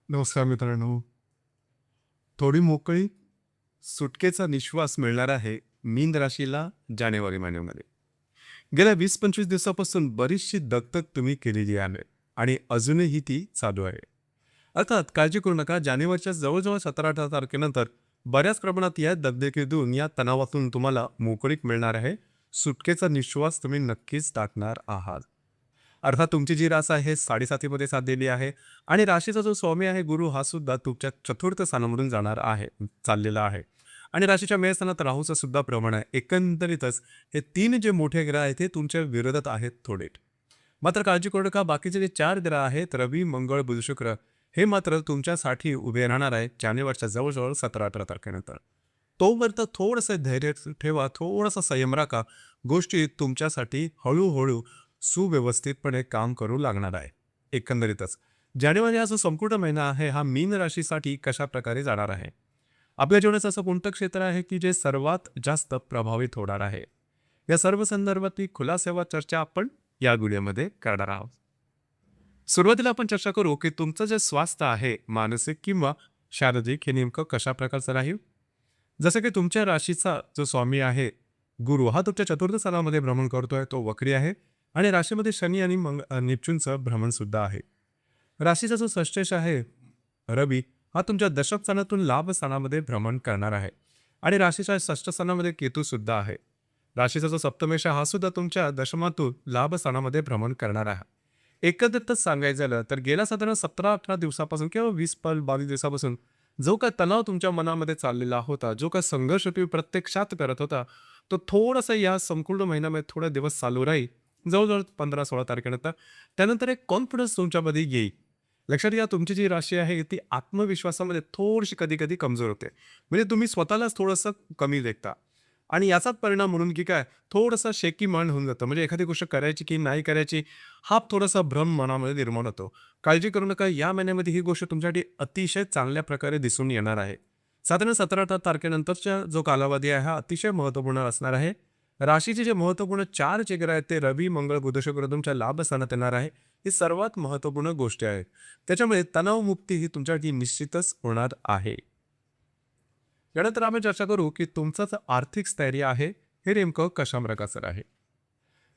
नमस्कार मित्रांनो. थोडी मोकळी, सुटकेचा निश्वास मिळणार आहे मीन राशीला जानेवारी महिन्यामध्ये. गेल्या 20-25 दिवसापासून बरीचशी दगदग तुम्ही केलेली आहे आणि अजूनही ती चालू आहे. अर्थात काळजी करू नका. जानेवारीच्या जवळजवळ 17-18 तारखेनंतर बऱ्याच प्रमाणात या दगदगीतून, या तणावातून तुम्हाला मोकळीक मिळणार आहे. सुटकेचा निश्वास तुम्ही नक्कीच टाकणार आहात. अर्थात तुमची जी रास आहे 7.5मध्ये साधलेली आहे आणि राशीचा जो स्वामी आहे गुरु, हा सुद्धा तुमच्या चतुर्थ स्थानामधून जाणार आहे, चाललेला आहे. आणि राशीच्या मेषस्थानात राहूचं सुद्धा प्रमाण आहे. एकंदरीतच हे 3 जे मोठे ग्रह आहेत ते तुमच्या विरोधात आहेत थोडे. मात्र काळजी करू नका. बाकीचे जे 4 ग्रह आहेत रवी, मंगळ, बुध, शुक्र, हे मात्र तुमच्यासाठी उभे राहणार आहेत जानेवारीच्या जवळजवळ 17-18 तारखेनंतर. तोपर्यंत थोडंसं धैर्य ठेवा, थोडासा संयम राखा. गोष्टी तुमच्यासाठी हळूहळू सुव्यवस्थितपणे काम करू लागणार आहे. एकंदरीतच जानेवारी हा जो संपूर्ण महिना आहे हा मीन राशीसाठी कशा प्रकारे जाणार आहे. आपल्या जीवनाचं असं कोणतं क्षेत्र आहे की जे सर्वात जास्त प्रभावित होणार आहे. या सर्व संदर्भातली खुलासेवा चर्चा आपण या व्हिडिओमध्ये करणार आहोत. सुरुवातीला आपण चर्चा करू की तुमचं जे स्वास्थ्य आहे मानसिक किंवा शारीरिक हे नेमकं कशा प्रकारचं राहील. जसं की तुमच्या राशीचा जो स्वामी आहे गुरु, हा तुमच्या चतुर्थ स्थानामध्ये भ्रमण करतोय, तो वक्री आहे. आणि राशीमध्ये शनी आणि नेपच्यूनचं भ्रमण सुद्धा आहे. राशीचा जो षष्टेश आहे रवी, हा तुमच्या दशक स्थानातून लाभ स्थानामध्ये भ्रमण करणार आहे. आणि राशीच्या षष्ठ स्थानामध्ये केतू सुद्धा आहे. राशीचा जो सप्तमेश आहे हा सुद्धा तुमच्या दशमातून लाभ स्थानामध्ये भ्रमण करणार आहे. एकंदरीतच सांगायचं झालं तर गेल्या साधारण 17-18 दिवसापासून किंवा 20-22 दिवसापासून जो काय तणाव तुमच्या मनामध्ये चाललेला होता, जो काय संघर्ष तुम्ही प्रत्यक्षात करत होता, तो थोडासा या संपूर्ण महिन्यामध्ये थोडा दिवस चालू राहील. जवळजवळ 15-16 तारखेनंतर त्यानंतर एक कॉन्फिडन्स तुमच्यामध्ये येईल. लक्षात घ्या, तुमची जी राशी आहे ती आत्मविश्वासामध्ये थोडीशी कधी कधी कमजोर होते. म्हणजे तुम्ही स्वतःलाच थोडंसं कमी देखता. आणि याचाच परिणाम म्हणून की काय, थोडंसं शेकी मन होऊन जातं. म्हणजे एखादी गोष्ट करायची की नाही करायची, हा थोडासा भ्रम मनामध्ये निर्माण होतो. काळजी करू नका. या महिन्यामध्ये ही गोष्ट तुमच्यासाठी अतिशय चांगल्या प्रकारे दिसून येणार आहे. साधारण 17 तारखेनंतरचा जो कालावधी आहे हा अतिशय महत्त्वपूर्ण असणार आहे. राशीचे जे महत्त्वपूर्ण 4 जे ग्रह आहेत ते रवी, मंगळ, बुध, शुक्र तुमच्या लाभस्थानात येणार आहे. ही सर्वात महत्त्वपूर्ण गोष्ट आहे. त्याच्यामुळे तणावमुक्ती ही तुमच्यासाठी निश्चितच होणार आहे. यानंतर आपण चर्चा करू की तुमचं जे आर्थिक स्थैर्य आहे हे नेमकं कशा प्रकारचं आहे.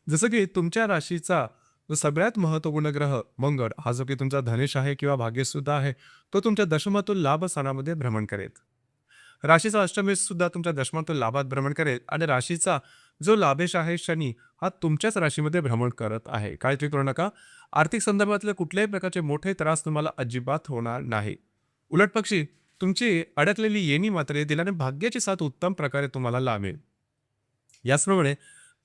जसं की तुमच्या राशीचा जो सगळ्यात महत्त्वपूर्ण ग्रह मंगळ, हा जो की तुमचा धनेश आहे किंवा भाग्येश सुद्धा आहे, तो तुमच्या दशमातून लाभ स्थानामध्ये भ्रमण करेल. राशीचा अष्टमेश सुद्धा तुमच्या दशमातून लाभात भ्रमण करेल आणि राशीचा जो लाभेश आहे शनी, हा तुमच्याच राशीमध्ये भ्रमण करत आहे. काळजी करू नका. आर्थिक संदर्भातले कुठल्याही प्रकारचे मोठे त्रास तुम्हाला अजिबात होणार नाही. उलट पक्षी तुमची अडकलेली येणी मात्र येतील आणि भाग्याची साथ उत्तम प्रकारे तुम्हाला लाभेल. याचप्रमाणे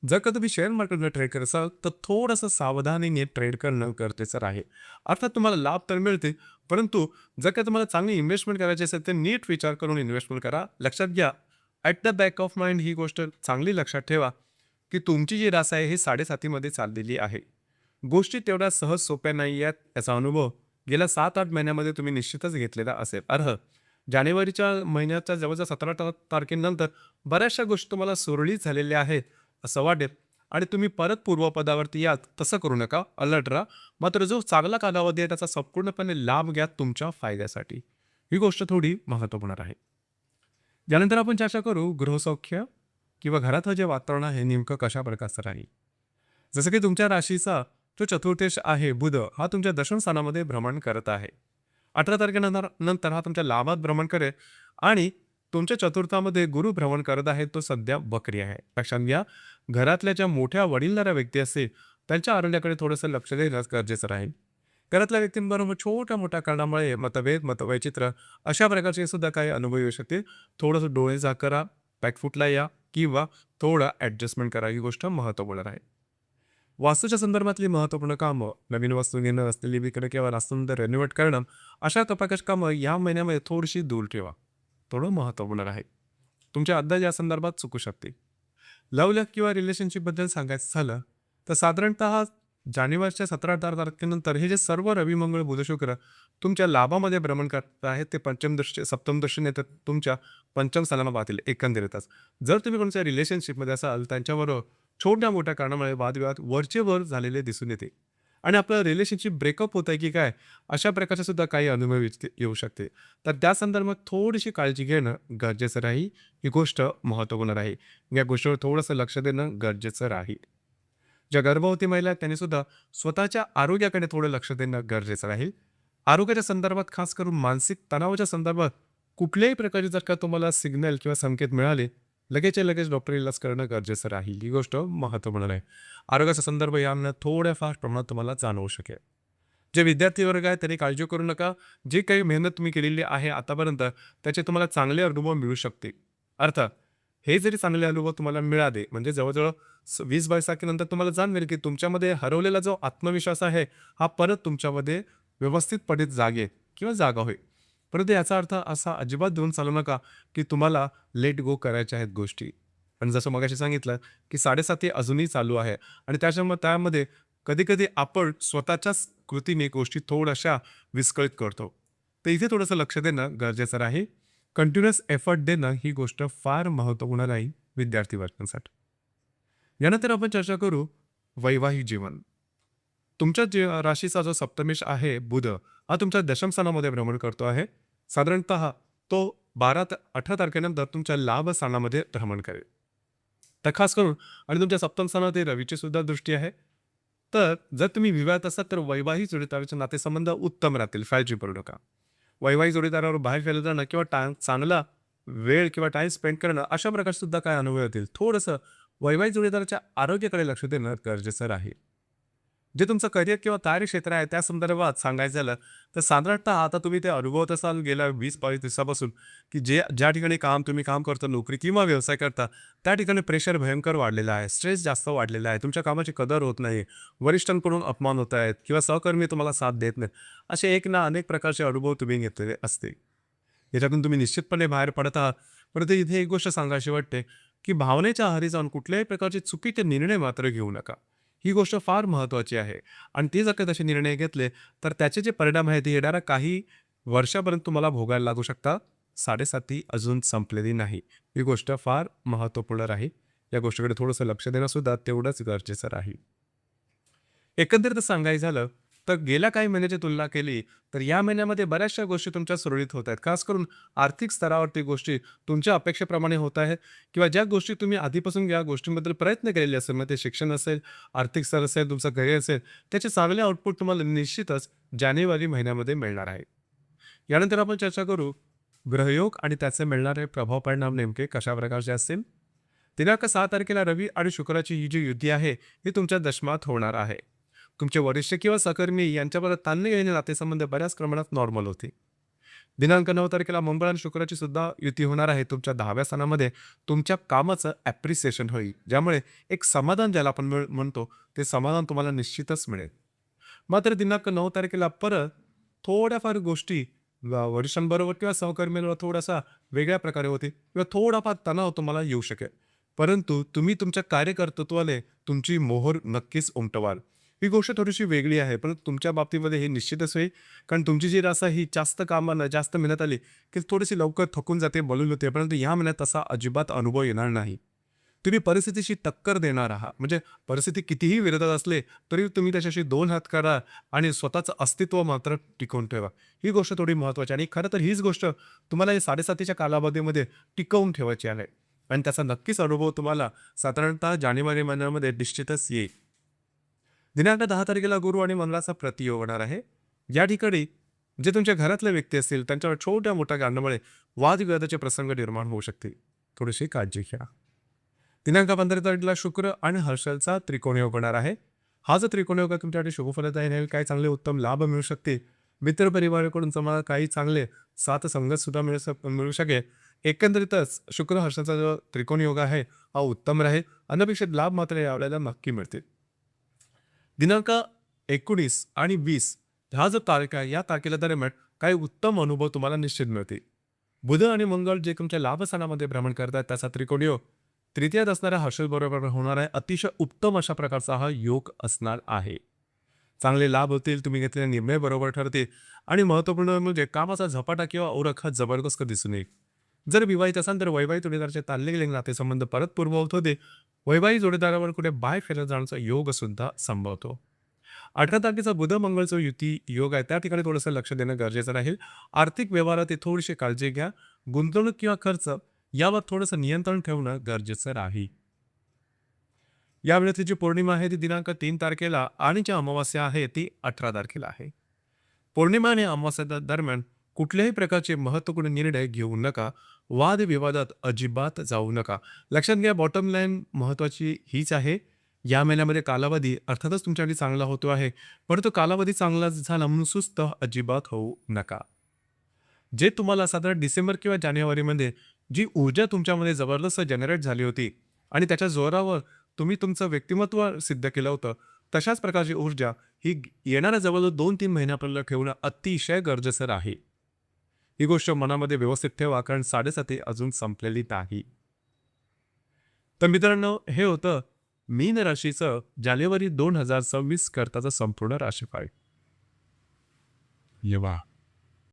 जर का तुम्ही शेअर मार्केटमध्ये ट्रेड करत असाल तर थोडंसं सावधानीने ट्रेड करणं गरजेचं आहे. अर्थात तुम्हाला लाभ तर मिळते, परंतु जर का तुम्हाला चांगली इन्व्हेस्टमेंट करायची असेल तर नीट विचार करून इन्व्हेस्टमेंट करा. लक्षात घ्या, at the back of mind ही गोष्ट चांगली लक्षात ठेवा की तुमची जी रास आहे ही 7.5 चाललेली आहे. गोष्टी तेवढ्या सहज सोप्या नाही आहेत. याचा अनुभव गेल्या 7-8 महिन्यामध्ये तुम्ही निश्चितच घेतलेला असेल. जानेवारीच्या महिन्याच्या जवळजवळ 17 तारखेनंतर बऱ्याचशा गोष्टी तुम्हाला सुरळीत झालेल्या आहेत असं वाटेल आणि तुम्ही परत पूर्वपदावरती याल. तसं करू नका, अलर्ट राहा. मात्र जो चांगला कालावधी आहे त्याचा संपूर्णपणे लाभ घ्या तुमच्या फायद्यासाठी. ही गोष्ट थोडी महत्त्वपूर्ण आहे. यानंतर आपण चर्चा करू गृहसौख्य किंवा घराचं जे वातावरण आहे नेमकं कशा प्रकारचं राहील. जसं की तुमच्या राशीचा जो चतुर्थेश आहे बुध, हा तुमच्या दशम स्थानामध्ये भ्रमण करत आहे. 18 तारखेनंतर नंतर हा तुमच्या लाभात भ्रमण करेल आणि तुमच्या चतुर्थामध्ये गुरु भ्रमण करत आहे, तो सध्या बकरी आहे. लक्षात घ्या, घरातल्या ज्या मोठ्या वडीलधाऱ्या व्यक्ती असतील त्यांच्या आरोग्याकडे थोडंसं लक्ष देणं गरजेचं राहील. घरातल्या व्यक्तींबरोबर छोट्या मोठ्या कारणामुळे मतभेद, मतवैचित्र अशा प्रकारचे सुद्धा काही अनुभव येऊ शकतील. थोडंसं डोळे झाक करा, बॅकफुटला या किंवा थोडं ॲडजस्टमेंट करा. ही गोष्ट महत्त्वपूर्ण आहे. वास्तूच्या संदर्भातली महत्त्वपूर्ण कामं, नवीन वस्तू घेणं, असलेली विकणं किंवा वास्तूंतर रेनोव्हेट करणं, अशा प्रकारची कामं या महिन्यामध्ये थोडीशी दूर ठेवा. थोडं महत्त्वपूर्ण आहे. तुमच्या अंदाज या संदर्भात चुकू शकते. लव्ह लाईफ किंवा रिलेशनशिपबद्दल सांगायचं झालं तर साधारणतः जानेवारीच्या 17-18 तारखेनंतर हे जे सर्व रवी, मंगळ, बुध, शुक्र तुमच्या लाभामध्ये भ्रमण करत आहेत ते पंचम दृष्टी सप्तम दृष्टीने तर तुमच्या पंचम स्थानाला पाहतील. एकंदरीतच जर तुम्ही कोणत्या रिलेशनशिपमध्ये असाल त्यांच्याबरोबर छोट्या मोठ्या कारणामुळे वादविवाद वरचे वर झालेले दिसून येते. आणि आपलं रिलेशनशिप ब्रेकअप होत आहे की काय, अशा प्रकारचे सुद्धा काही अनुभव येऊ शकते. तर त्या संदर्भात थोडीशी काळजी घेणं गरजेचं राहील. ही गोष्ट महत्त्वपूर्ण राहील. या गोष्टीवर थोडंसं लक्ष देणं गरजेचं राहील. ज्या गर्भवती महिला आहेत त्यांनी सुद्धा स्वतःच्या आरोग्याकडे थोडं लक्ष देणं गरजेचं राहील. आरोग्याच्या संदर्भात खास करून मानसिक तणावाच्या संदर्भात कुठल्याही प्रकारचे जर का तुम्हाला सिग्नल किंवा संकेत मिळाले, लगेचच्या लगेच डॉक्टर इलाज करणं गरजेचं राहील. ही गोष्ट महत्त्वपूर्ण आहे. आरोग्याचा संदर्भ यामुळे थोड्याफार प्रमाणात तुम्हाला जाणवू शकेल. जे विद्यार्थी वर्ग आहे त्यांनी काळजी करू नका. जी काही मेहनत तुम्ही केलेली आहे आतापर्यंत, त्याचे तुम्हाला चांगले अनुभव मिळू शकते. अर्थात हे जरी चांगले अनुभव तुम्हाला मिळाले, म्हणजे जवळ-जवळ 20-22 तारखेनंतर तुम्हाला जाणवेल, की तुमच्यामध्ये हरवलेला जो आत्मविश्वास आहे, हा परत तुमच्यामध्ये व्यवस्थितपणे जागेल किंवा जागा होईल. परंतु याचा अर्थ असा अजिबात देऊन चालू नका, की तुम्हाला लेट गो करायच्या आहेत गोष्टी. पण जसं मगाशी सांगितलं, की 7:30 अजूनही चालू आहे आणि त्याच्यामुळे त्यामध्ये कधी-कधी आपण स्वतःच्याच कृतीने गोष्टी थोड्याशा विस्कळीत करतो. तर इथे थोडंसं लक्ष देणं गरजेचं आहे. कंटिन्युअस एफर्ट देणं ही गोष्ट फार महत्त्वपूर्ण राहील विद्यार्थी वर्गांसाठी. यानंतर आपण चर्चा करू वैवाहिक जीवन. तुमच्या राशीचा जो सप्तमेश आहे बुध, हा तुमच्या दशम स्थानामध्ये भ्रमण करतो आहे. साधारणतः तो 12 ते 18 तारखेनंतर तुमच्या लाभ स्थानामध्ये भ्रमण करेल. तर खास करून आणि तुमच्या सप्तम स्थानात रवीची सुद्धा दृष्टी आहे. तर जर तुम्ही विवाहात असाल तर वैवाहिक जोडीदाराचे नातेसंबंध उत्तम राहतील, काळजी करू नका. वैवाहिक जोडीदारावर बाहेर फिरायला जाणं किंवा चांगला वेळ किंवा टाईम स्पेंड करणं अशा प्रकारचे सुद्धा काय अनुभव येतील. थोडंसं वैवाहिक जोडीदाराच्या आरोग्याकडे लक्ष देणं गरजेचं राहील. जे तुमचं करिअर किंवा कार्यक्षेत्र आहे त्या संदर्भात सांगायचं झालं तर साधारणतः आता तुम्ही ते अनुभवत असाल गेल्या 20-22 दिवसापासून, की ज्या ठिकाणी तुम्ही काम करता, नोकरी किंवा व्यवसाय करता, त्या ठिकाणी प्रेशर भयंकर वाढलेला आहे, स्ट्रेस जास्त वाढलेला आहे, तुमच्या कामाची कदर होत नाही, वरिष्ठांकडून अपमान होत आहेत किंवा सहकर्मी तुम्हाला साथ देत नाहीत. असे एक ना अनेक प्रकारचे अनुभव तुम्ही घेतलेले असतील. याच्यातून तुम्ही निश्चितपणे बाहेर पडत आहात. परंतु इथे एक गोष्ट सांगावीशी वाटते, की भावनेच्या आहारी जाऊन कुठल्याही प्रकारचे चुकीचे निर्णय मात्र घेऊ नका. ही गोष्ट फार महत्त्वाची आहे आणि ते जर का तसे निर्णय घेतले, तर त्याचे जे परिणाम आहेत ते येणाऱ्या काही वर्षापर्यंत तुम्हाला भोगायला लागू शकतात. 7.5 अजून संपलेली नाही. ही गोष्ट फार महत्त्वपूर्ण राहील. या गोष्टीकडे थोडंसं लक्ष देणं सुद्धा तेवढंच गरजेचं राहील. एकंदरीत सांगायचं झालं तर गेल्या काही महिन्याची तुलना केली तर या महिन्यामध्ये बऱ्याचशा गोष्टी तुमच्या सुरळीत होत आहेत. खास करून आर्थिक स्तरावरती गोष्टी तुमच्या अपेक्षेप्रमाणे होत आहेत किंवा ज्या गोष्टी तुम्ही आधीपासून या गोष्टींबद्दल प्रयत्न केलेले असेल, मग ते शिक्षण असेल, आर्थिक स्तर असेल, तुमचं करिअर असेल, त्याचे चांगले आउटपुट तुम्हाला निश्चितच जानेवारी महिन्यामध्ये मिळणार आहे. यानंतर आपण चर्चा करू ग्रहयोग आणि त्याचे मिळणारे प्रभाव परिणाम नेमके कशा प्रकारचे असतील. दिनांक 6 तारखेला रवी आणि शुक्राची ही जी युती आहे ही तुमच्या दशमात होणार आहे. तुमचे वरिष्ठ किंवा सहकर्मी यांच्याबरोबर ताणले गेलेले नातेसंबंध बऱ्याच प्रमाणात नॉर्मल होते. दिनांक 9 तारखेला मंगळ आणि शुक्राची सुद्धा युती होणार आहे. तुमच्या 10व्या स्थानामध्ये तुमच्या कामाचं ॲप्रिसिएशन होईल, ज्यामुळे एक समाधान ज्याला आपण म्हणतो ते समाधान तुम्हाला निश्चितच मिळेल. मात्र दिनांक 9 तारखेला परत थोड्याफार गोष्टी वरिष्ठांबरोबर किंवा सहकर्मींबरोबर थोडासा वेगळ्या प्रकारे होतील किंवा थोडाफार तणाव तुम्हाला येऊ शकेल. परंतु तुम्ही तुमच्या कार्यकर्तृत्वाने तुमची मोहोर नक्कीच उमटवाल. ही गोष्ट थोडीशी वेगळी आहे, पण तुमच्या बाबतीमध्ये हे निश्चितच होईल. कारण तुमची जी रास आहे ही जास्त कामानं, जास्त मेहनत आली, की थोडीशी लवकर थकून जाते, बलून होते. परंतु ह्या महिन्यात तसा अजिबात अनुभव येणार नाही. तुम्ही परिस्थितीशी टक्कर देणार आहात. म्हणजे परिस्थिती कितीही विरोधात असले, तरी तुम्ही त्याच्याशी 2 हात करा आणि स्वतःचं अस्तित्व मात्र टिकवून ठेवा. ही गोष्ट थोडी महत्त्वाची आणि खरं तर हीच गोष्ट तुम्हाला या 7.5च्या कालावधीमध्ये टिकवून ठेवायची आहे आणि त्याचा नक्कीच अनुभव तुम्हाला साधारणतः जानेवारी महिन्यामध्ये निश्चितच येईल. दिनांक 10 तारखेला गुरु आणि मंगळाचा प्रतियोग होणार आहे. या ठिकाणी जे तुमच्या घरातले व्यक्ती असतील त्यांच्यावर छोट्या मोठ्या कारणामुळे वादविवादाचे प्रसंग निर्माण होऊ शकतील. थोडीशी काळजी घ्या. दिनांक 15 तारखेला शुक्र आणि हर्षलचा त्रिकोणयोग होणार आहे. हा जो त्रिकोणयोग आहे तुमच्यासाठी शुभफलदायी राहील. काही चांगले उत्तम लाभ मिळू शकतील. मित्रपरिवाराकडून तुम्हाला काही चांगले साथ संगत सुद्धा मिळू शकेल. एकंदरीतच शुक्र हर्षलचा जो त्रिकोणयोग आहे हा उत्तम राहील. अनपेक्षित लाभ मात्र यावेळेला नक्की मिळतील. दिनांक 19 आणि 20 ह्या जो तारखा आहे या तारखेला दरम्यान काही उत्तम अनुभव तुम्हाला निश्चित मिळतील. बुध आणि मंगळ जे तुमच्या लाभस्थानामध्ये भ्रमण करतात त्याचा त्रिकोणयोग तृतीयात असणाऱ्या हर्षल बरोबर होणार आहे. अतिशय उत्तम अशा प्रकारचा हा योग असणार आहे. चांगले लाभ होतील, तुम्ही घेतलेले निर्णय बरोबर ठरतील आणि महत्त्वपूर्ण म्हणजे कामाचा झपाटा किंवा ओळख हा जबरदस्त दिसून येईल. जर विवाहित असाल तर वैवाहिक जोडीदाराचे ताणले गेलेले नातेसंबंध परत पूर्ववत होते. वैवाहिक जोडीदारावर कुठे बाहेर फिरत जाण्याचा योग सुद्धा संभवतो. 18 तारखेचा बुध मंगळचा युती योग आहे, त्या ठिकाणी थोडंसं लक्ष देणं गरजेचं राहील. आर्थिक व्यवहारात हे थोडीशी काळजी घ्या. गुंतवणूक किंवा खर्च यावर थोडंसं नियंत्रण ठेवणं गरजेचं राहील. यावेळेची जी पौर्णिमा आहे ती दिनांक 3 तारखेला आणि जी अमावास्या आहे ती 18 तारखेला आहे. पौर्णिमा आणि अमावस्या दरम्यान कुठल्याही प्रकारचे महत्त्वपूर्ण निर्णय घेऊ नका. वादविवादात अजिबात जाऊ नका. लक्षात घ्या, बॉटम लाईन महत्त्वाची हीच आहे. या महिन्यामध्ये कालावधी अर्थातच तुमच्यासाठी चांगला होतो आहे, पण तो कालावधी चांगला झाला म्हणून सुस्त अजिबात होऊ नका. जे तुम्हाला साधारण डिसेंबर किंवा जानेवारीमध्ये जी ऊर्जा तुमच्यामध्ये जबरदस्त जनरेट झाली होती आणि त्याच्या जोरावर तुम्ही तुमचं व्यक्तिमत्व सिद्ध केलं होतं, तशाच प्रकारची ऊर्जा ही येणाऱ्या जवळजवळ 2-3 महिन्यापर्यंत ठेवणं अतिशय गरजेचं आहे. ही गोष्ट मनामध्ये व्यवस्थित ठेवा, कारण 7:30 अजून संपलेली नाही. तर मित्रांनो, हे होतं मीन राशीचं जानेवारी 2026 करताचं संपूर्ण राशीफळ. ये वाह!